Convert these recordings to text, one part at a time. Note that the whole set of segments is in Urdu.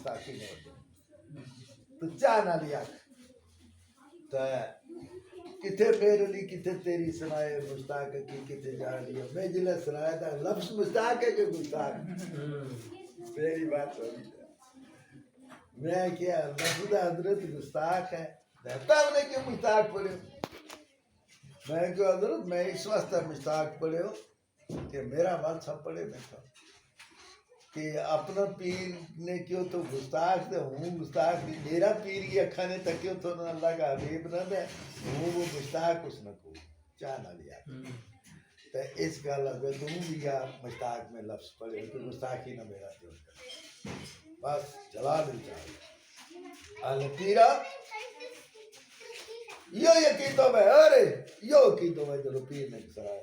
مستاقی نہ ہو تو چاہ نہ لیا تو کتھے پھیر لی کتھے تیری سنائے مشتاق کی کتھے جان لیا میں جلے سنایا تھا لفظ مشتاق ہے کہ مشتاق میری بات ہوئی میں کیا لفظ حضرت مشتاق ہے کہتا ہم نے کہ مشتاق پڑھے میں کہ حضرت میں اس واسطے مشتاق پڑھے ہو کہ میرا بات سب پڑھے میں تھا کہ اپنا پیر نے کیوں تو گستاخ دے ہوں گستاخ دی میرا پیر کی اکھا نے تکیو تو نہ اللہ کا حبیب نہ دے ہوں وہ گستاخ اس نہ کو چاہ نہ لیا تو اس کا لفظ تم بھی یا مشتاق میں لفظ پڑھے تو گستاخی نہ میرا دل بس چلا دل چاہے اللہ پیرا یہ یقین تو میں ارے یہ یقین تو میں جو پیر نے سرایا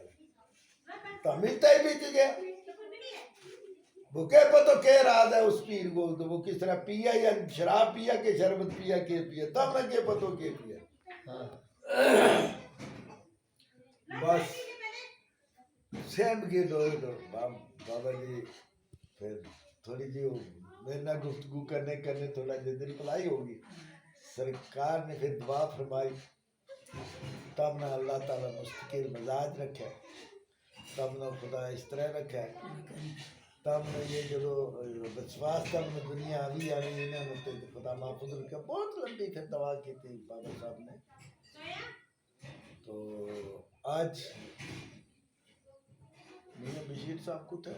تو ملتا ہی بھی تجھے وہ کہ پتہ کہہ رہا ہے اس پیر کو تو وہ کس طرح پیا یا شراب پیا کہ شربت پیا کہ پیا تب نہ کہ پتہ کہ پیا بس سیم کے دو بابا جی پھر تھوڑی جی میرے نہ گفتگو کرنے تھوڑا جی دل پلائی ہوگی سرکار نے پھر دعا فرمائی تب نہ اللہ تعالیٰ مستقل مزاج رکھے تب نہ خدا اس طرح رکھے تب نے یہ جو وشواس تب نے دنیا آئی انہوں نے خدا محفوظ رکھا بہت لمبی پھر دعا کی تھی بابا صاحب نے تو آج میاں بشیر صاحب کو تھے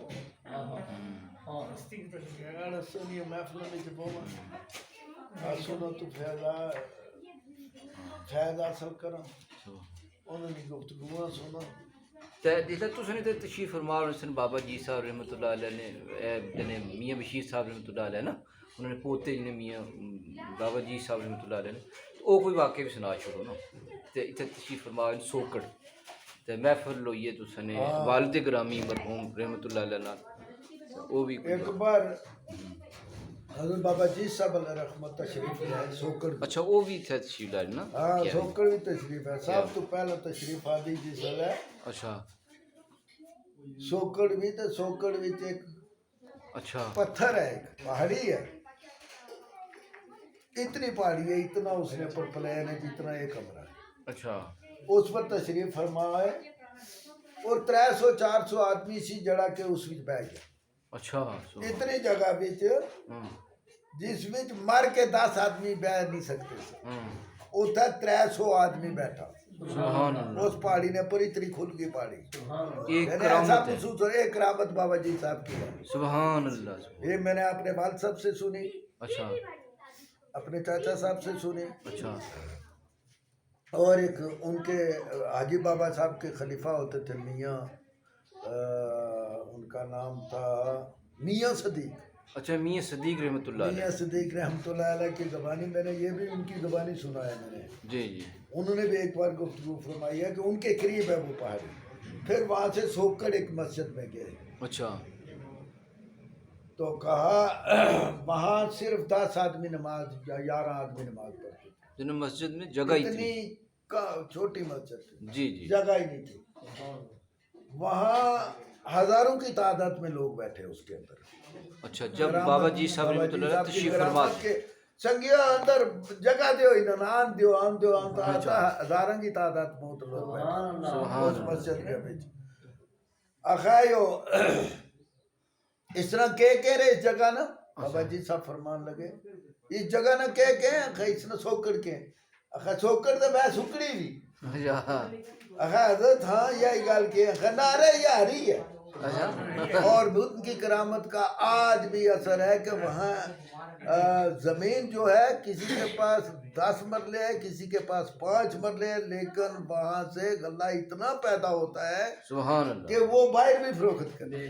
سنیے محفل میں جب ہوا سنو تو فیض حاصل کرو انہوں نے گفتگو سنو جیسا تو سنی تو تشریف فرما سن بابا جی صاحب رحمۃ اللہ علیہ نے میاں بشیر صاحب رحمۃ اللہ علیہ نا انہوں نے پوتے جنہیں میاں بابا جی صاحب رحمۃ اللہ علیہ نے وہ کوئی واقعہ بھی سنا چھوڑو نا تو اتنے تشریف فرما سوکڑ تو محفل ہوئی ہے تو سنے والد گرامی مرحوم رحمۃ اللہ علیہ وہ بھی ایک بار حضرت بابا جی صاحب علیہ رحمت تشریف لائے سوکڑ اچھا وہ بھی تھے تشریف لائے نا ہاں سوکڑ بھی تشریف ہے سب تو پہلا تشریف آدھی جی سال ہے اچھا سوکڑ بھی تو سوکڑ بھی ایک اچھا پتھر ہے ایک پہاڑی ہے اتنی پہاڑی ہے اتنا اس نے پر پلین ہے جتنا ایک کمرہ ہے اچھا اس پر تشریف فرما ہے اور 300-400 آدمی سی جڑا کے اس وچ بہ گیا اچھا اتنی جگہ بچ جس وچ مر کے 10 آدمی بہ نہیں سکتے اتھا 300 آدمی بیٹھا اس پہاڑی نے پر اتنی کھل گئی پہاڑی ایسا محسوس ہو ایک کرامت بابا جی صاحب کی ہے سبحان اللہ یہ میں نے اپنے والد صاحب سے سنی اچھا اپنے چاچا صاحب سے سنی اچھا اور ایک ان کے حاجی بابا صاحب کے خلیفہ ہوتے تھے میاں ان کا نام تھا میاں صدیق اچھا میاں صدیق رحمۃ اللہ علیہ میاں صدیق رحمۃ اللہ علیہ کی زبانی میں نے یہ بھی ان کی زبانی سنا ہے میں نے جی جی انہوں نے بھی ایک بار گفتگو فرمائی ہے کہ ان کے قریب ہے وہ پہاڑی پھر وہاں سے سوکڑ ایک مسجد میں گئے اچھا تو کہا وہاں صرف 10 آدمی نماز یا 11 آدمی نماز پڑھتے تھے جنہوں مسجد میں جگہ ہی تھی اتنی چھوٹی مسجد تھی جی جی جگہ ہی نہیں تھی وہاں ہزاروں کی تعداد میں لوگ بیٹھے اس کے اندر اچھا جب بابا جی صاحب رحمۃ اللہ علیہ تشریف فرما کے سنگیا اندر جگہ دیو انہاں آن دیو آتا ہزاروں کی تعداد میں لوگ بیٹھے اس مسجد کے بچ اخائیو اس طرح کہہ رہے اس جگہ نا بابا جی صاحب فرمان لگے اس جگہ نا کہہ اس نے سوکڑ کے اخا سوکڑ تو میں سکڑی بھی اخا حضرت ہاں یہی گال کے اخا نعرہ یہ ہری ہے اور ان کی کرامت کا آج بھی اثر ہے کہ وہاں زمین جو ہے کسی کے پاس 10 مرلے ہے کسی کے پاس 5 مرلے ہے لیکن وہاں سے غلہ اتنا پیدا ہوتا ہے سبحان اللہ کہ وہ باہر بھی فروخت کرے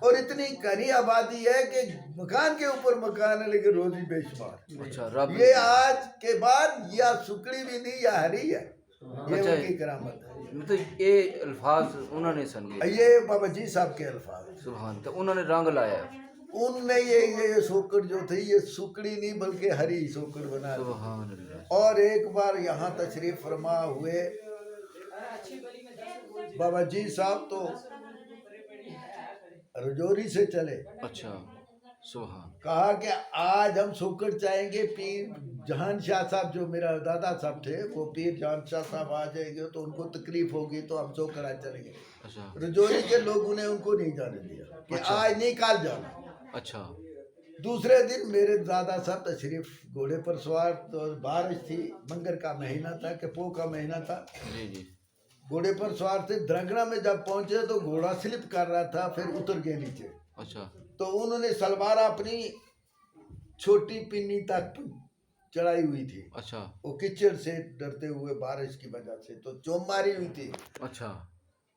اور اتنی گھنی آبادی ہے کہ مکان کے اوپر مکان ہے لیکن روزی بے شمار یہ آج کے بعد یا سکڑی بھی نہیں یا ہری ہے یہ ان کی کرامت ہے مطلب یہ الفاظ انہوں نے سنگے یہ بابا جی صاحب کے الفاظ سبحان تو انہوں نے رنگ لایا ان نے یہ سوکڑ جو تھی یہ سکڑی نہیں بلکہ ہری سوکڑ بنا سبحان اللہ اور ایک بار یہاں تشریف فرما ہوئے بابا جی صاحب تو رجوری سے چلے اچھا سبحان کہا کہ آج ہم سوکڑ چاہیں گے پیر جہان شاہ صاحب جو میرا دادا صاحب تھے وہ پیر جہان شاہ صاحب آ جائیں گے تو ان کو تکلیف ہوگی تو ہم سوکڑا چلیں گے. اچھا رجوری کے لوگوں نے ان کو نہیں جانے دیا کہ اچھا. آج نہیں کل جانا. اچھا دوسرے دن میرے دادا صاحب تشریف گھوڑے پر سوار, تو بارش تھی, منگر کا مہینہ تھا کہ پو کا مہینہ تھا, جی جی گھوڑے پر سوار تھے. درگنا میں جب پہنچے تو گھوڑا سلپ کر رہا تھا, پھر اتر گئے نیچے. اچھا تو انہوں نے سلوار اپنی چھوٹی پنی تک چڑھائی ہوئی تھی. اچھا وہ کچڑ سے ڈرتے ہوئے بارش کی وجہ سے تو چوم ماری ہوئی تھی. اچھا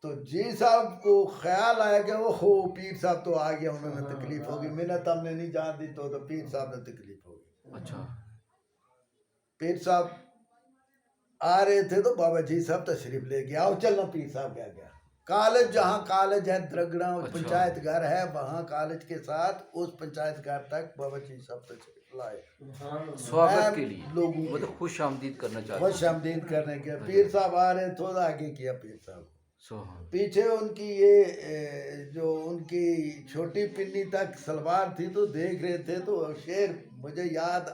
تو جی صاحب کو خیال آیا کہ وہ ہو پیر صاحب تو آ گیا, انہوں نے تکلیف ہوگی, منت ہم نے نہیں جان دی تو پیر صاحب نے تکلیف ہوگی. اچھا پیر صاحب آ رہے تھے تو بابا جی صاحب تشریف لے گیا, آؤ چلنا پیر صاحب کیا گیا. کالج جہاں کالج ہے درگڑا پنچایت گھر ہے, وہاں کالج کے ساتھ اس پنچایت گھر تک بابا جی صاحب تشریف لائے سواگت کے لیے, لوگوں مطلب خوش آمدید کرنا چاہتے خوش آمدید کرنے کے. پیر صاحب آ رہے, تھوڑا آگے کیا پیر صاحب, سبحان پیچھے ان کی یہ جو ان کی چھوٹی پنی تک سلوار تھی تو دیکھ رہے تھے. تو شعر مجھے یاد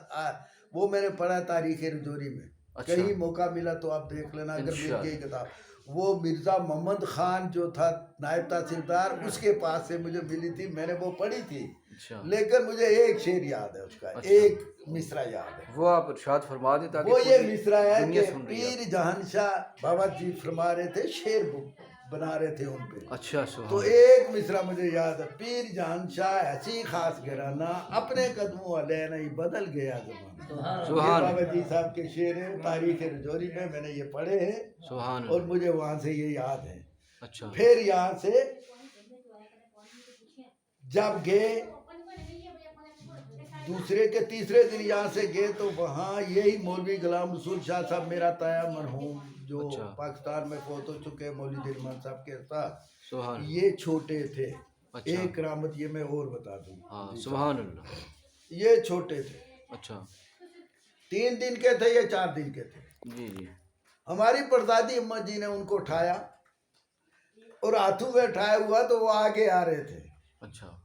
وہ میں نے پڑھا تاریخ رجوری میں, اچھا. کہیں موقع ملا تو آپ دیکھ لینا اگر مل انشاءاللہ. گئی کتاب. وہ مرزا محمد خان جو تھا نائب تحصیلدار, اس کے پاس سے مجھے ملی تھی, میں نے وہ پڑھی تھی. اچھا لیکن مجھے ایک شعر یاد ہے اس کا, اچھا. ایک مصرع یاد ہے. وہ آپ ارشاد فرما دیں تاکہ وہ یہ پوری مصرع ہے دنیا کہ سن رہی ہے. پیر جہان شاہ بابا جی فرما رہے تھے, شعر بنا رہے تھے ان پہ. اچھا تو سبحان ایک مصرع مجھے یاد ہے, پیر جہان شاہ ایسی خاص گھرانہ, اپنے قدموں علیہ نہیں بدل گیا زمانہ. یہ سبحان بابا جی صاحب کے شعر ہیں تاریخ رجوری میں نے یہ پڑھے ہیں سبحان اور اللہ. مجھے وہاں سے یہ یاد ہے. اچھا پھر یہاں سے جب گئے دوسرے کے تیسرے دن یہاں سے گئے تو وہاں یہی مولوی غلام رسول شاہ صاحب میرا تایا مرحوم جو اچھا. پاکستان میں فوت ہو چکے, مولوی دلمان صاحب کے ساتھ سبحان یہ چھوٹے تھے. اچھا. ایک کرامت یہ میں اور بتا دوں, ہاں سبحان اللہ. یہ چھوٹے تھے, اچھا 3 دن کے تھے یا 4 دن کے تھے. جی جی ہماری پردادی اماں جی نے ان کو اٹھایا اور ہاتھوں میں اٹھایا ہوا تو وہ آگے آ رہے تھے. اچھا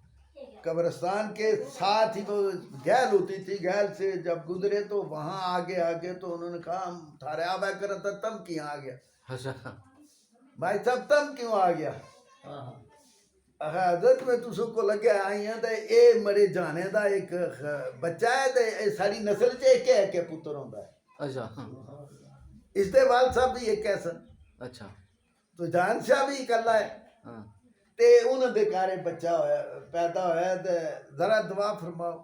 قبرستان کے ساتھ ہی وہ گیل ہوتی تھی, گیل سے جب گزرے تو وہاں آگے آگے تو انہوں نے کہا ہم تھارے آبا کرا تھا, تم کیوں آ گیا اچھا بھائی صاحب, تم کیوں آ گیا. حضرت میں تو سب کو لگے آئی ہیں تو اے مرے جانے دا ایک بچہ ہے تو اے ساری نسل چ ایک ہے کہ پتر ہوتا ہے. اچھا اس دے وال صاحب بھی ایک کیسن, اچھا تو جہان شاہ بھی اکلا ہے. ہاں تے انہوں دے کارے بچہ ہویا پیدا ہویا تے ذرا دعا فرماؤ.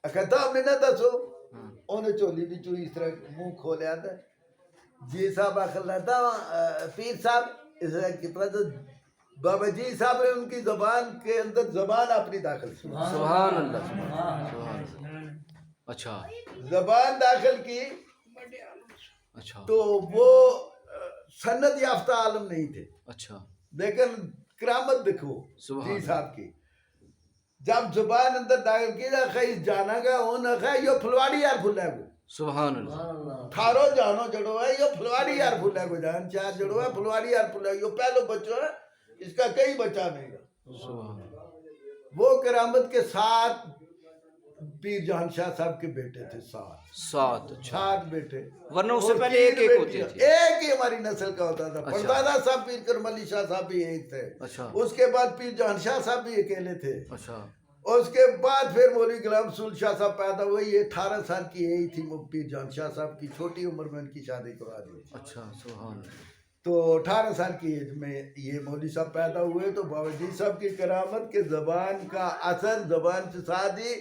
اکھتا میں نہ دسو, ہاں انہیں چولی بھی چوئی اس طرح منہ کھولیا تھا. جی صاحب آخر لیتا پیر صاحب اس طرح کتنا تو بابا جی صاحب نے ان کی زبان کے اندر زبان اپنی داخل کی. سبحان اللہ. سبحان اللہ. اچھا زبان داخل کی اچھا تو وہ سند یافتہ عالم نہیں تھے, اچھا لیکن کرامت دیکھو سبحان جی صاحب کی. جب زبان اندر داخل کی نا خیس جانا گا اون ہے یہ پھلواڑی یار پھلے گو سبحان اللہ. تھارو جانو جڑو ہے یہ پھلواڑی یار پھلے گو, جان چار جڑو ہے پھلواڑی یار پھلے گو, یہ پہلو بچو ہے اس کا کئی بچہ نہیں گا. سبحان اللہ. وہ کرامت کے ساتھ پیر جہان شاہ صاحب کے بیٹے تھے, 7 اچھا 7 بیٹے, ورنہ اس سے اور پہلے 3 ایک ہوتے بیٹیاں. تھے. ایک ہی ہماری نسل کا ہوتا تھا. اچھا. پردادا صاحب پیر کرم علی شاہ صاحب بھی ایک تھے, اچھا اس کے بعد پیر جہان شاہ صاحب بھی اکیلے تھے, اچھا اور اس کے بعد پھر مولوی غلام رسول شاہ صاحب پیدا ہوئے. یہ 18 سال کی یہی تھی پیر جہان شاہ صاحب کی, چھوٹی عمر میں ان کی شادی کروا دی. اچھا سبحان اللہ. تو 18 سال کی ایج میں یہ مولوی صاحب پیدا ہوئے. تو بابا جی صاحب کی کرامت کے زبان کا اثر زبان سے سادی,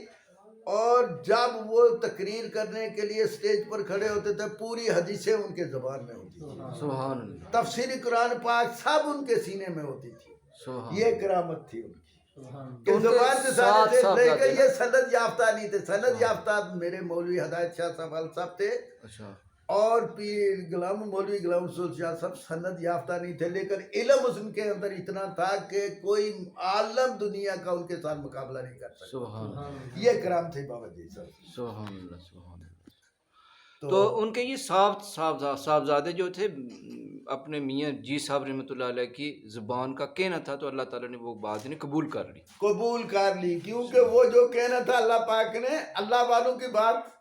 اور جب وہ تقریر کرنے کے لیے سٹیج پر کھڑے ہوتے تھے پوری حدیثیں ان کے زبان میں ہوتی تھی, سبحان اللہ. تفسیر قرآن پاک سب ان کے سینے میں ہوتی تھی. سبحان یہ کرامت تھی ان کی کہ تو ان کے زبان سے ساتھ سارے تھے, صاحب لیکن لاتے یہ سند یافتہ نہیں تھے. سند یافتہ میرے مولوی ہدایت شاہ صاحب تھے, اچھا اور پیر مولوی غلام رسول شاہ صاحب سند یافتہ نہیں تھے, لیکن علم اس کے اندر اتنا تھا کہ کوئی عالم دنیا کا ان کے ساتھ مقابلہ نہیں کر سکتا. سبحان اللہ. یہ کرام تھے بابا جی صاحب. سبحان اللہ. سبحان اللہ. تو ان کے یہ صاحبزادے جو تھے اپنے میاں جی صاحب رحمۃ اللہ علیہ کی زبان کا کہنا تھا تو اللہ تعالیٰ نے وہ بات انہیں قبول کر لی. قبول کر لی، کیونکہ وہ جو کہنا تھا اللہ پاک نے، اللہ والوں کی بات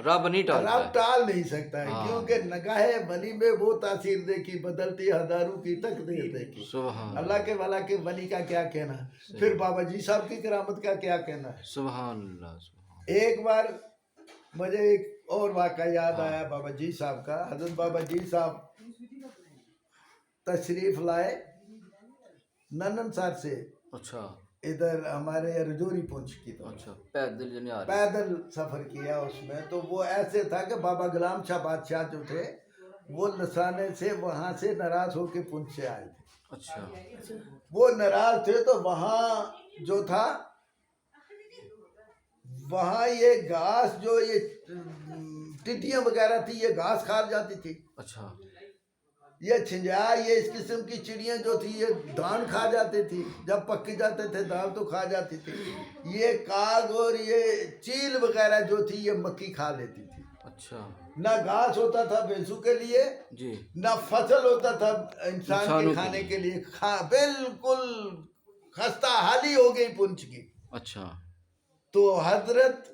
رب نہیں ٹالتا رب ہے. ٹال نہیں سکتا ہے، کیونکہ نگاہ ولی میں وہ تاثیر دیکھی، بدلتی ہزاروں کی تقدیر دیکھی. سبحان اللہ کے والا کے ولی کا کیا کہنا، پھر بابا جی صاحب کی کرامت کا کیا کہنا ہے. سبحان اللہ. ایک بار مجھے ایک اور واقعہ یاد آیا بابا جی صاحب کا. حضرت بابا جی صاحب تشریف لائے ننن سر سے اچھا ادھر ہمارے رجوری پونچھ کی طرف. اچھا پیدل یعنی آ رہے. پیدل سفر کیا اس میں. تو وہ ایسے تھا کہ بابا غلام شاہ بادشاہ جو تھے وہ لسانے سے وہاں سے ناراض ہو کے پونچھ سے آئے تھے. اچھا وہ ناراض تھے تو وہاں جو تھا وہاں یہ گھاس جو یہ ٹڈیاں وغیرہ تھی یہ گھاس کھا جاتی تھی. اچھا یہ چھنجا یہ اس قسم کی چڑیاں جو تھی یہ دان کھا جاتی تھی، جب پک جاتے تھے دان تو کھا جاتی تھی. یہ کاغ اور یہ چیل وغیرہ جو تھی یہ مکی کھا لیتی تھی. اچھا نہ گھاس ہوتا تھا بھینسوں کے لیے، جی نہ فصل ہوتا تھا انسان انسانوں کے کے کھانے کے لیے. بالکل خستہ حالی ہو گئی پونچھ کی. اچھا تو حضرت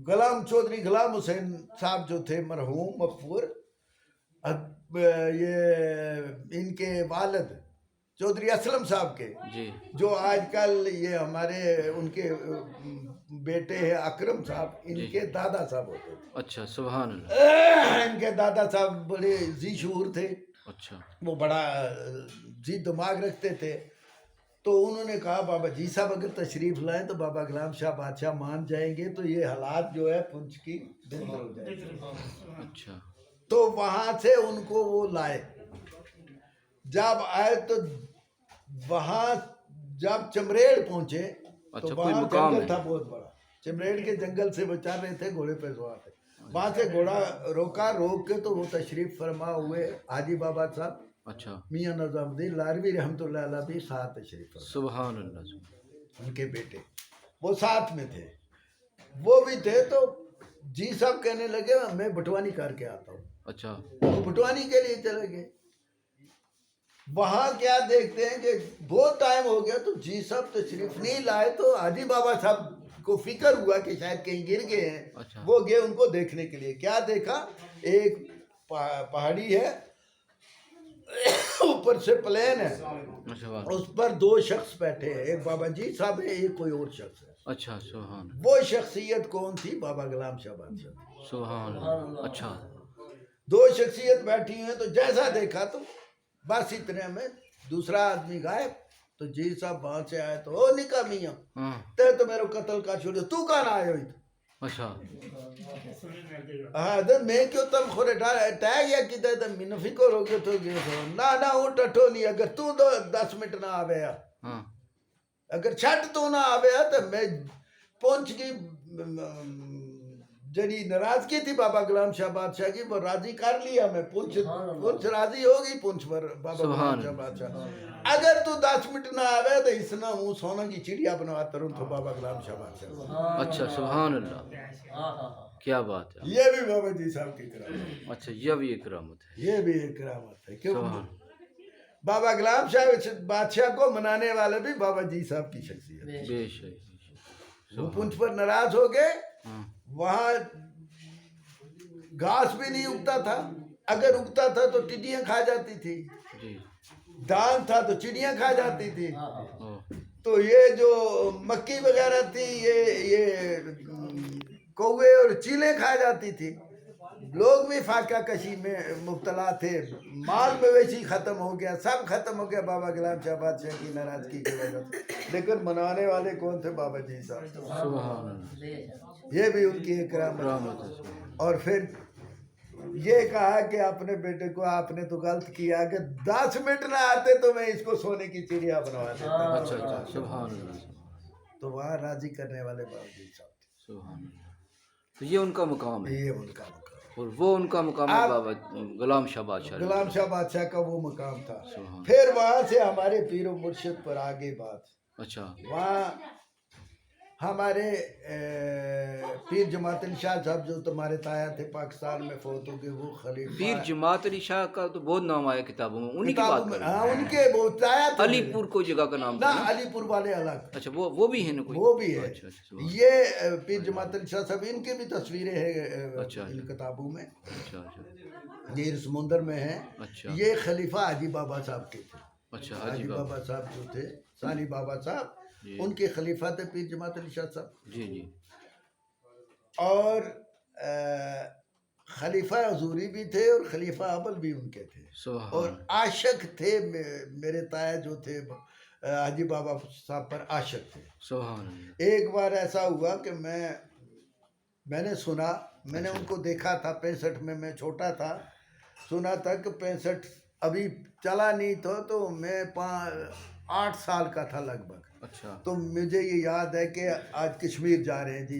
غلام چودھری غلام حسین صاحب جو تھے مرحوم مغفور، یہ ان کے والد چودھری اسلم صاحب کے، جی جو آج کل یہ ہمارے ان کے بیٹے ہیں اکرم صاحب، ان کے دادا صاحب ہوتے تھے. اچھا سبحان اللہ. ان کے دادا صاحب بڑے ذی شعور تھے، اچھا وہ بڑا ذی دماغ رکھتے تھے. تو انہوں نے کہا بابا جی صاحب اگر تشریف لائیں تو بابا غلام شاہ بادشاہ مان جائیں گے تو یہ حالات جو ہے پونچھ کی بہتر ہو جائے گی. اچھا تو وہاں سے ان کو وہ لائے. جب آئے تو وہاں جب چمریڑ پہنچے تو اچھا کوئی وہاں مقام جنگل ہے. تھا بہت بڑا. چمریڑ کے جنگل سے وہ چل رہے تھے گھوڑے پہ سوار تھے. وہاں سے گھوڑا روکا، روک کے تو وہ تشریف فرما ہوئے حاجی بابا صاحب اچھا میاں نظام الدین لاروی رحمۃ اللہ علیہ بھی ساتھ تشریف فرما، سبحان اللہ. ان کے بیٹے وہ ساتھ میں تھے. وہ بھی تھے تو جی صاحب کہنے لگے میں بٹوانی کر کے آتا ہوں. اچھا وہ بٹوانی کے لیے چلے گئے. وہاں کیا دیکھتے ہیں کہ بہت ٹائم ہو گیا تو جی صاحب تشریف نہیں لائے. تو حاجی بابا صاحب کو فکر ہوا کہ شاید کہیں گر گئے ہیں. اچھا وہ گئے ان کو دیکھنے کے لیے. کیا دیکھا، ایک پہاڑی ہے، اوپر سے پلین ہے، اچھا اس پر دو شخص بیٹھے ہیں، ایک بابا جی صاحب ہے، ایک کوئی اور شخص ہے. اچھا سبحان وہ شخصیت کون تھی؟ بابا غلام شاہ بادشاہ. سبحان اللہ. اچھا دو شخصیت بیٹھی ہوئی ہیں. تو جیسا دیکھا تو بس اتنے میں دوسرا آدمی غائب. تو جی صاحب وہاں سے آئے تو او نکا میاں ہاں تے تو میرے قتل کا چھوڑے تو کہاں آئے ہوئی؟ اچھا ہاں تو میں کیوں تم خورے ٹیگ یا کدھر تم من فکر ہو گئے تو گئے تو نہ وہ ٹٹو نہیں. اگر تو 10 منٹ نہ آویا، ہاں اگر چھٹ تو نہ آویا تو میں پہنچ گئی. جڑی ناراضگی تھی بابا غلام شاہ بادشاہ کی وہ راضی کر لیا میں. پونچھ راضی ہو گئی پونچھ پر بابا غلام شاہ بادشاہ. اگر تو 10 منٹ نہ آوے تو اس نہ ہوں سونا کی چڑیا بنواتا رہوں تو بابا غلام شاہ بادشاہ. اچھا سبحان اللہ. کیا بات ہے. یہ بھی بابا جی صاحب کی کرامت. اچھا یہ بھی ایک کرامت ہے. یہ بھی ایک کرامت ہے. کیوں سبحان بابا غلام شاہ بادشاہ کو منانے والے بھی بابا جی صاحب کی شخصیت. بے شک. وہ پونچھ پر ناراض ہو گئے. ہاں وہاں گھاس بھی نہیں اگتا تھا، اگر اگتا تھا تو ٹڈیاں کھا جاتی تھی. جی دان تھا تو چڑیاں کھا جاتی تھی. او تو یہ جو مکی وغیرہ تھی یہ کوے اور چیلیں کھا جاتی تھی. لوگ بھی فاقہ کشی میں مبتلا تھے. مال مویشی ختم ہو گیا، سب ختم ہو گیا بابا غلام شاہ بادشاہ کی ناراضگی کی وجہ سے. لیکن منانے والے کون تھے؟ بابا جی صاحب. سبحان اللہ. یہ بھی ان کی ایک کرامت. کرامت ہے. سبحان اور پھر یہ کہا کہ اپنے بیٹے کو آپ نے تو غلط کیا کہ 10 منٹ نہ آتے تو میں اس کو سونے کی چڑیا بنوا دیتا. اچھا اچھا سبحان اللہ. تو وہاں راضی کرنے والے بابا جی صاحب تھے. سبحان اللہ. تو یہ ان کا مقام ہے یہ ان کا مقام. اور وہ ان کا مقام ہے بابا غلام شاہ بادشاہ. غلام شاہ بادشاہ کا وہ مقام تھا. سبحان. پھر وہاں سے ہمارے پیر و مرشد پر آگے بات. اچھا وہاں ہمارے پیر جماعت علی شاہ صاحب جو تمہارے تایا تھے پاکستان میں فوت ہو گئے، وہ خلیفہ پیر جماعت علی شاہ کا تو بہت نام آیا کتابوں میں، انہی کی کتابوں بات میں، کر ہاں ان کے وہ تایا تھے علی میرے۔ پور کوئی جگہ کا نام نہ تھا نا؟ علی پور والے الگ، اچھا وہ بھی ہے نا کوئی؟ وہ بھی ہے۔ اچھا اچھا سبحان یہ پیر جماعت علی شاہ صاحب ان کے بھی تصویریں ہیں اچھا ان کتابوں میں، اچھا اچھا یہ سمندر میں ہیں۔ اچھا یہ خلیفہ حاجی بابا صاحب کے تھے، اچھا حاجی عجیب بابا صاحب جو تھے، ثانی بابا صاحب، جی ان کے خلیفہ تھے پیر جماعت علی شاہ صاحب۔ جی جی اور خلیفہ حضوری بھی تھے اور خلیفہ اول بھی ان کے تھے، اور سبحان عاشق تھے میرے تایا جو تھے حاجی بابا صاحب پر عاشق تھے۔ سبحان اللہ ایک بار ایسا ہوا کہ میں نے سنا، میں نے ان کو دیکھا تھا 65 میں چھوٹا تھا، سنا تھا کہ 65 ابھی چلا نہیں تھا، تو میں 8 سال کا تھا لگ بھگ۔ اچھا تو مجھے یہ یاد ہے کہ آج کشمیر جا رہے ہیں جی،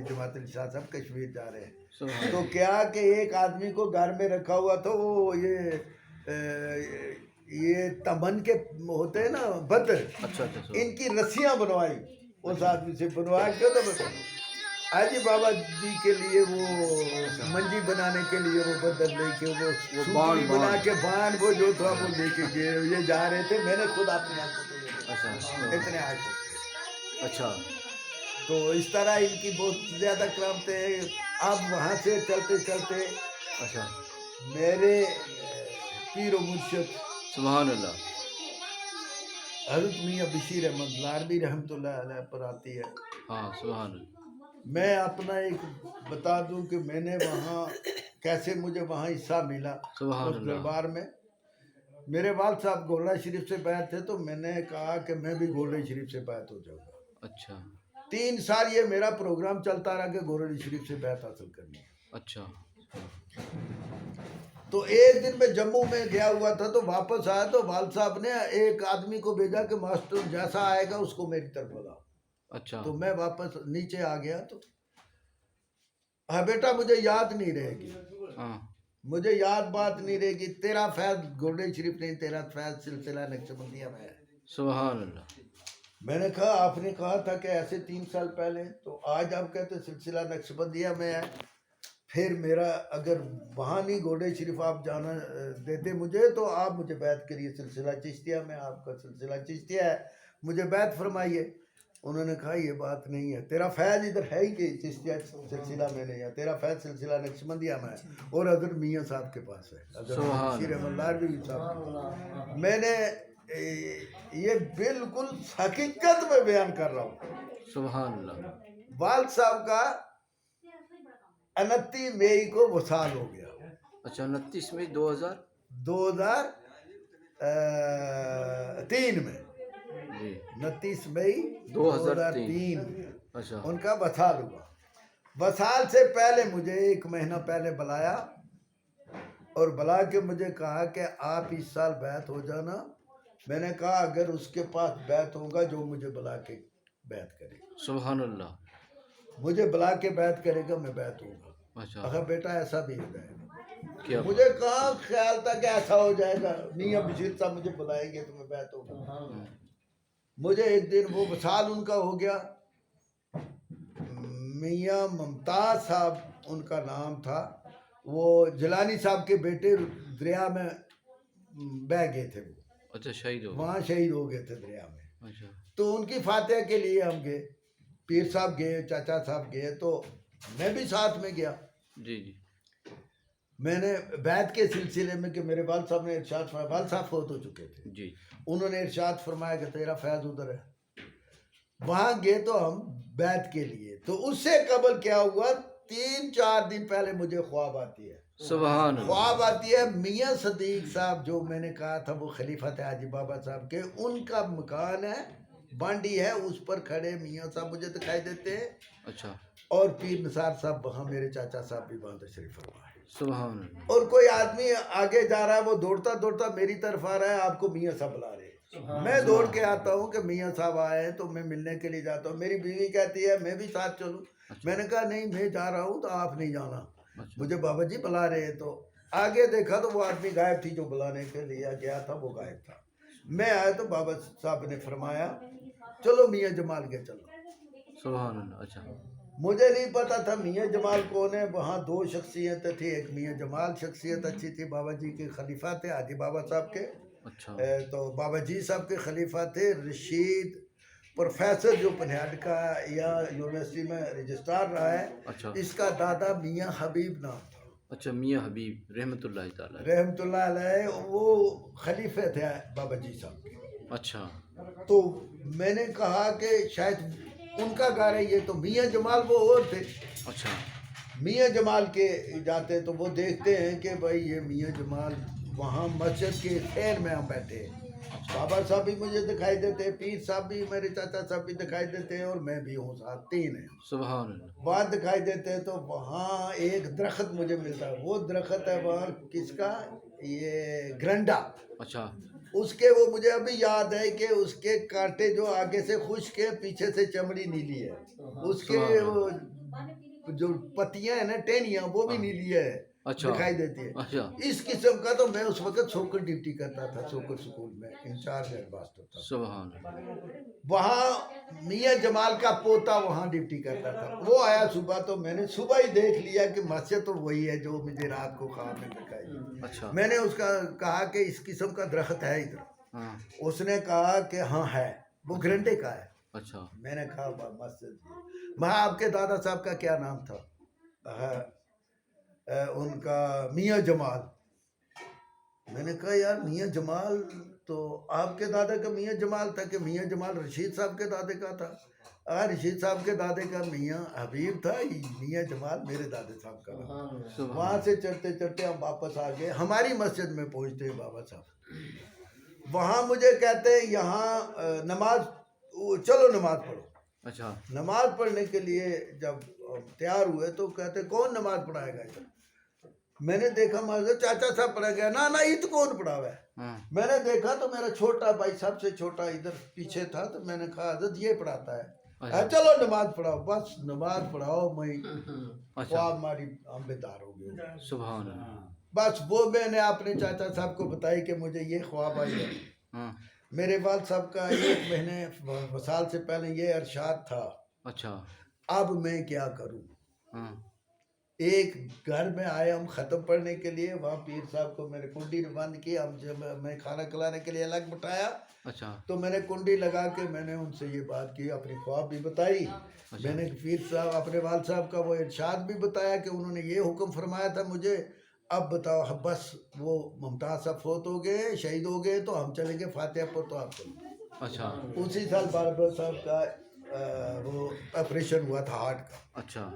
جماعت علی شاہ صاحب کشمیر جا رہے ہیں، سبحان تو کیا کہ ایک آدمی کو گھر میں رکھا ہوا تھا، وہ یہ تمن کے ہوتے ہیں نا بدر، اچھا اچھا ان کی رسیاں بنوائی اس آدمی سے، بنوا کے تو حاجی بابا جی کے لیے وہ منجی بنانے کے لیے وہ بدر لے کے وہ سوتلی بنا کے بان وہ جو تھا وہ لے کے گئے، یہ جا رہے تھے، میں نے خود اپنی آنکھوں سے یہ دیکھا، اچھا اتنے عاشق تھے۔ اچھا تو اس طرح ان کی بہت زیادہ کرامتیں ہیں۔ اب وہاں سے چلتے چلتے اچھا میرے پیر و مرشد سبحان اللہ حضرت میاں بشیر احمد لاروی رحمۃ اللہ علیہ پر آتی ہے۔ ہاں سبحان اللہ میں اپنا ایک بتا دوں کہ میں نے وہاں کیسے مجھے وہاں حصہ ملا سبحان اس اللہ دربار میں۔ میرے والد صاحب گولڑا شریف سے بیعت تھے، تو میں نے کہا کہ میں بھی گولڑا شریف سے بیعت ہو جاؤں گا۔ اچھا 3 سال یہ میرا پروگرام چلتا رہا کہ گولڑا شریف سے بیعت حاصل کرنی ہے۔ اچھا تو ایک دن میں جموں میں گیا ہوا تھا، تو واپس آیا تو والد صاحب نے ایک آدمی کو بھیجا کہ ماسٹر جیسا آئے گا اس کو میری طرف بلاؤ۔ اچھا تو میں واپس نیچے آ گیا، تو ہاں بیٹا مجھے یاد نہیں رہے گی، ہاں مجھے یاد بات نہیں رہے گی، تیرا فیض گولڈن شریف نہیں، تیرا فیض سلسلہ نقشبندیہ میں ہے۔ سبحان اللہ میں نے کہا آپ نے کہا تھا کہ ایسے 3 سال پہلے، تو آج آپ کہتے سلسلہ نقشبندیہ میں ہے، پھر میرا اگر وہاں نہیں گولڈن شریف آپ جانا دیتے مجھے، تو آپ مجھے بیعت کریے سلسلہ چشتیہ میں، آپ کا سلسلہ چشتیہ ہے، مجھے بیعت فرمائیے۔ انہوں نے کہا یہ بات نہیں ہے، تیرا فیض ادھر ہے ہی کہ چشتیہ سلسلہ میں نہیں ہے، تیرا فیض سلسلہ نقشبندیہ میں ہے، اور حضرت میاں صاحب کے پاس ہے، حضرت بشیر احمد لاروی صاحب کے پاس۔ میں نے یہ بالکل حقیقت میں بیان کر رہا ہوں۔ سبحان اللہ والد صاحب کا 29 مئی کو وصال ہو گیا، اچھا 29 مئی 2003 2003 میں، جی 29 مئی 2003 میں اچھا ان کا وصال ہوا۔ وصال سے پہلے مجھے 1 مہینہ پہلے بلایا، اور بلا کے مجھے کہا کہ آپ اس سال بیعت ہو جانا۔ میں نے کہا اگر اس کے پاس بیعت ہوگا جو مجھے بلا کے بیعت کرے گا، سبحان اللہ مجھے بلا کے بیعت کرے گا میں بیعت ہوں گا۔ اچھا اگر بیٹا ایسا بھی ہو جائے گا، کیا مجھے کہاں خیال تھا کہ ایسا ہو جائے گا، میاں بشیر صاحب مجھے بلائیں گے تو میں بیعت ہوگا۔ مجھے ایک دن وہ وصال ان کا ہو گیا، میاں ممتاز صاحب ان کا نام تھا، وہ جیلانی صاحب کے بیٹے دریا میں بہہ گئے تھے، وہ اچھا شہید ہو وہاں شہید ہو گئے تھے دریا میں۔ اچھا تو ان کی فاتحہ کے لیے ہم گئے، پیر صاحب گئے، چاچا صاحب گئے، تو میں بھی ساتھ میں گیا۔ جی جی میں نے بیعت کے سلسلے میں کہ میرے والد صاحب نے ارشاد فرمایا، والد صاحب فوت ہو چکے تھے، جی انہوں نے ارشاد فرمایا کہ تیرا فیض ادھر ہے۔ وہاں گئے تو ہم بیعت کے لیے، تو اس سے قبل کیا ہوا، 3-4 دن پہلے مجھے خواب آتی ہے، سبحان اللہ خواب آتی ہے میاں صدیق صاحب جو میں نے کہا تھا وہ خلیفہ تھے حاجی بابا صاحب کے، ان کا مکان ہے، بانڈی ہے، اس پر کھڑے میاں صاحب مجھے دکھائی دیتے ہیں، اچھا اور پیر نثار صاحب وہاں، میرے چاچا صاحب بھی وہاں تشریف فرما ہے، سبحان اللہ اور کوئی آدمی آگے جا رہا ہے، وہ دوڑتا دوڑتا میری طرف آ رہا ہے، آپ کو میاں صاحب بلا رہے ہیں۔ میں دوڑ کے آتا ہوں کہ میاں صاحب آئے ہیں، تو میں ملنے کے لیے جاتا ہوں، میری بیوی کہتی ہے میں بھی ساتھ چلوں، میں نے کہا نہیں میں جا رہا ہوں تو آپ نہیں جانا، اچھا مجھے بابا جی بلا رہے ہیں۔ تو آگے دیکھا تو وہ آدمی غائب تھی جو بلانے کے لیے گیا تھا، وہ غائب تھا۔ میں آیا تو بابا صاحب نے فرمایا چلو میاں جمال کے چلو۔ سبحان اللہ اچھا مجھے نہیں پتا تھا میاں جمال کون ہے. وہاں دو شخصیتیں تھیں, ایک میاں جمال شخصیت اچھی تھی, بابا جی کے خلیفہ تھے حاجی بابا صاحب کے. اچھا تو بابا جی صاحب کے خلیفہ تھے رشید پروفیسر, جو پنہیڈ کا یا یونیورسٹی میں رجسٹرار رہا ہے. اچھا اس کا دادا میاں حبیب نام تھا اچھا میاں حبیب رحمۃ اللہ تعالیٰ. رحمۃ اللہ علیہ, وہ خلیفے تھے بابا جی صاحب کے. اچھا تو میں نے کہا کہ شاید ان کا گھر ہے یہ. تو میاں جمال وہ اور تھے. اچھا میاں جمال کے جاتے تو وہ دیکھتے ہیں کہ بھائی یہ میاں جمال وہاں مسجد کے خیر میں ہم بیٹھے ہیں. بابا صاحب بھی مجھے دکھائی دیتے ہیں, پیر صاحب بھی, میرے چاچا صاحب بھی دکھائی دیتے ہیں, اور میں بھی ہوں ساتھ, تین ہیں. سبحان اللہ. وہاں دکھائی دیتے ہیں. تو وہاں ایک درخت مجھے ملتا ہے. وہ درخت ہے وہاں کس کا, یہ گرنڈا. اچھا اس کے وہ مجھے ابھی یاد ہے کہ اس کے کانٹے جو آگے سے خشک ہے, پیچھے سے چمڑی نیلی ہے. اس کے وہ جو پتیاں ہیں نا, ٹہنیاں, وہ بھی نیلی ہے, اچھا دکھائی دیتی ہے. اچھا اس قسم کا. تو میں اس وقت سوکر ڈیوٹی کرتا تھا, سوکر سکول میں انچارج ہیڈ ماسٹر تھا. سبحان اللہ. وہاں میاں جمال کا پوتا وہاں ڈیوٹی کرتا تھا. وہ آیا صبح, تو میں نے صبح ہی دیکھ لیا کہ مسجد تو وہی ہے جو مجھے رات کو خواب میں دکھائی. اچھا میں نے اس کا کہا کہ اس قسم کا درخت ہے ادھر. ہاں اس نے کہا کہ ہاں ہے, وہ گرنٹے کا ہے. اچھا میں نے کہا مسجد. وہاں آپ کے دادا صاحب کا کیا نام تھا؟ ان کا میاں جمال. میں نے کہا یار میاں جمال تو آپ کے دادا کا میاں جمال تھا, کہ میاں جمال رشید صاحب کے دادے کا تھا؟ رشید صاحب کے دادے کا میاں حبیب تھا, میاں جمال میرے دادے صاحب کا نام. وہاں سے چڑھتے چڑھتے ہم واپس آ گئے. ہماری مسجد میں پہنچتے ہیں بابا صاحب. وہاں مجھے کہتے ہیں یہاں نماز, چلو نماز پڑھو. اچھا نماز پڑھنے کے لیے جب تیار ہوئے تو کہتے کون نماز پڑھائے گا ادھر؟ میں نے دیکھا مسجد چاچا صاحب پڑھا گیا. نا یہ تو کون پڑھا ہوا ہے؟ ہاں میں نے دیکھا تو میرا چھوٹا بھائی سب سے چھوٹا ادھر پیچھے تھا. تو میں نے کہا حضرت یہ پڑھاتا ہے. چلو نماز پڑھاؤ. بس نماز پڑھاؤ, میں اچھا خواب ہماری ہم بیدار ہو گئے. سبحان اللہ. بس وہ میں نے اپنے چاچا صاحب کو بتائی کہ مجھے یہ خواب آئی ہے. ہاں میرے والد صاحب کا 1 مہینے وصال سے پہلے یہ ارشاد تھا, اچھا اب میں کیا کروں. ہاں ایک گھر میں آئے ہم ختم پڑھنے کے لیے. وہاں پیر صاحب کو میں نے کنڈی بند کی. ہم جب میں کھانا کھلانے کے لیے الگ بٹھایا, اچھا تو میں نے کنڈی لگا کے میں نے ان سے یہ بات کی, اپنی خواب بھی بتائی. میں نے پیر صاحب اپنے والد صاحب کا وہ ارشاد بھی بتایا کہ انہوں نے یہ حکم فرمایا تھا مجھے, اب بتاؤ. بس وہ ممتاز صاحب فوت ہو گئے, شہید ہو گئے, تو ہم چلیں گے فاتحہ پر. تو آپ کو اچھا اسی سال بابا صاحب کا وہ آپریشن ہوا تھا ہارٹ کا. اچھا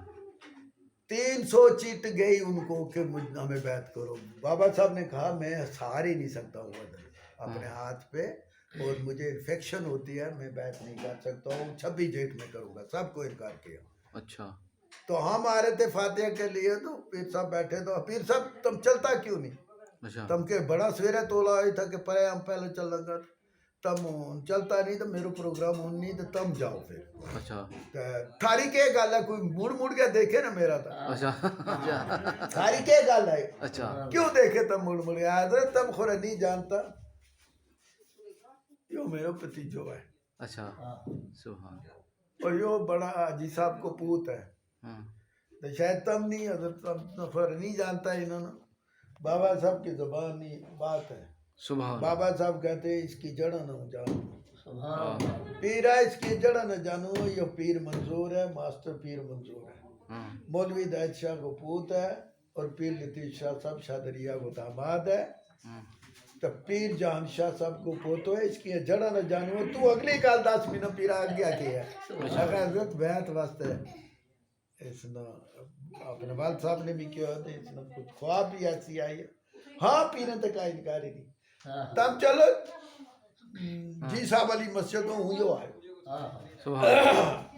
300 چیٹ گئی ان کو کہ ہمیں بیعت کرو. بابا صاحب نے کہا میں سہار ہی نہیں سکتا ہوں اپنے ہاتھ پہ, اور مجھے انفیکشن ہوتی ہے, میں بیعت نہیں کر سکتا ہوں. 26 ڈیٹ میں کروں گا. سب کو انکار کیا. اچھا تو ہم آ رہے تھے فاتحہ کے لیے, تو پیر صاحب بیٹھے. تو پیر صاحب تم چلتا کیوں نہیں؟ اچھا تم کے بڑا سویرے تولا ہوئی تھا کہ پرے ہم پہلے چل لگا. تم چلتا نہیں تو میرا پروگرام ہون نہیں, تو تم جاؤ پھر. اچھا تھاری کے گل ہے, کوئی مڑ کے دیکھے نا میرا تھا. اچھا اچھا تھاری کے گل ہے, اچھا کیوں دیکھے تم مڑ کے. حضرت تم خورا نہیں جانتا, یہ میرا پتیجو ہے, اچھا سبحان. اور یہ بڑا حاجی صاحب کو پوت ہے. ہاں تو شاید تم نہیں, حضرت تم خورا نہیں جانتا انہوں نے. بابا صاحب کی زبانی بات ہے. سبحان. بابا صاحب کہتے ہیں اس کی جڑ نہ جانو. ہاں پیرا اس کی جڑ نہ جانو. یہ پیر منظور ہے, ماسٹر پیر منظور ہے. ہاں مولوی داعد شاہ کو پوت ہے, اور پیر لطیف شاہ صاحب شادریہ کو داماد ہے. ہاں تو پیر جہان شاہ صاحب کو پوتو ہے. اس کی جڑا نہ جانو. تو اگلی گال 10 منٹ پیرا آگیا کی ہے. اگر حضرت بیعت واسطے اس نے اپنے والد صاحب نے بھی کیا ہوتا ہے, اس نے کچھ خواب بھی ایسی آئی ہے. ہاں پیریں تک کا انکار ہی نہیں. تب چلو جی صاحب علی مسجد ہوں یو آئے. سبحان.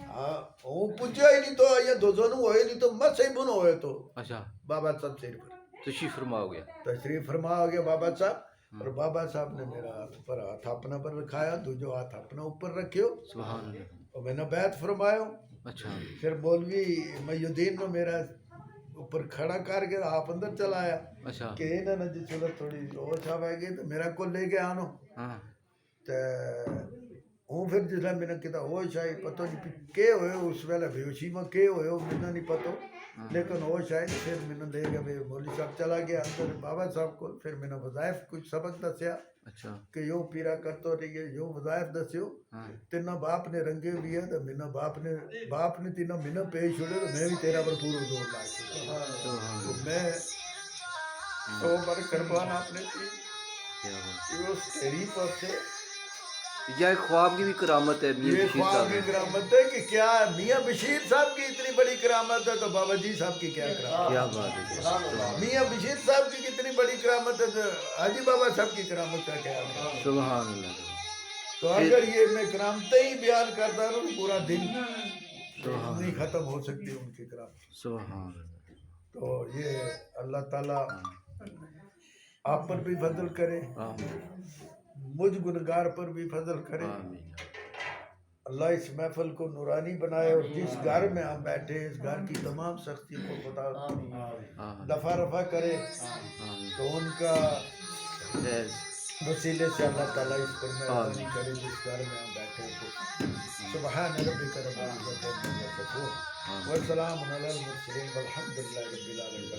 ہاں ہوں پوچھا ہی نہیں, تو یہ دو زنوں ہوئے نہیں, تو مت سے بن ہوئے. تو اچھا بابا صاحب سے تشریف فرما ہو گیا. تشریف فرما ہو گیا بابا صاحب. اور بابا صاحب نے میرا ہاتھ اپنا پر رکھایا, تو جو ہاتھ اپنا اوپر رکھیو, سبحان اللہ. اور میں نے بیعت فرمایا. اچھا پھر مولوی محی الدین نے میرا اوپر کھڑا کر کے آپ اندر چلایا, اچھا کہ انہوں نے جس وقت تھوڑی ہوش آ گئی تو میرا کو لے کے آنو. ہاں تو ہوں پھر جس میں کتا ہوش آئی پتہ نہیں کہ ہوئے اس ویلے بیوشی میں کہ ہوئے میں نہیں پتہ لیکن ہوش آئی پھر میں دے گیا مولوی صاحب چلا گیا اندر بابا صاحب کو پھر میں نے وظائف کچھ سبق دسیا اچھا کہ یو پیرا کرتو رہیے یو وظائف دسیو ہاں تینا باپ نے رنگے بھی ہے تو مینا باپ نے تینا مینا پیش چھوڑے تو میں بھی تیرا پر پورو دور لا چھوڑا سبحان تو اللہ میں تو بر قربان آپ نے تھی کیا بات کہ اس تیری پر سے یہ ایک خواب کی بھی کرامت ہے میاں یہ بشیر خواب صاحب کی نے کرامت ہے کہ کیا میاں بشیر صاحب کی اتنی بڑی کرامت ہے تو بابا جی صاحب کی کیا کرامت کیا بات ہے ہے میاں بشیر صاحب کی کتنی بڑی کرامت ہے تو حاجی بابا صاحب کی کرامت کا کیا ہے سبحان اللہ تو اگر یہ میں کرامتیں ہی بیان کرتا رہوں پورا دن سبحان نہیں ختم ہو سکتی ان کی کرامت سبحان اللہ تو یہ اللہ تعالیٰ آپ پر بھی فضل کرے آمین مجھ گنگار پر بھی فضل کرے آمین اللہ اس محفل کو نورانی بنائے اور جس گھر میں ہم بیٹھے ہیں اس گھر کی تمام سختیوں کو خدا آمین دفع رفع کرے آمین تو ان کا خیر وسیلے سے اللہ تعالیٰ اس پر مہربانی کرے جس گھر میں ہم بیٹھے ہیں تو سبحان ربک رب العزت عما یصفون والسلام علی المرسلین والحمد للہ رب العالمین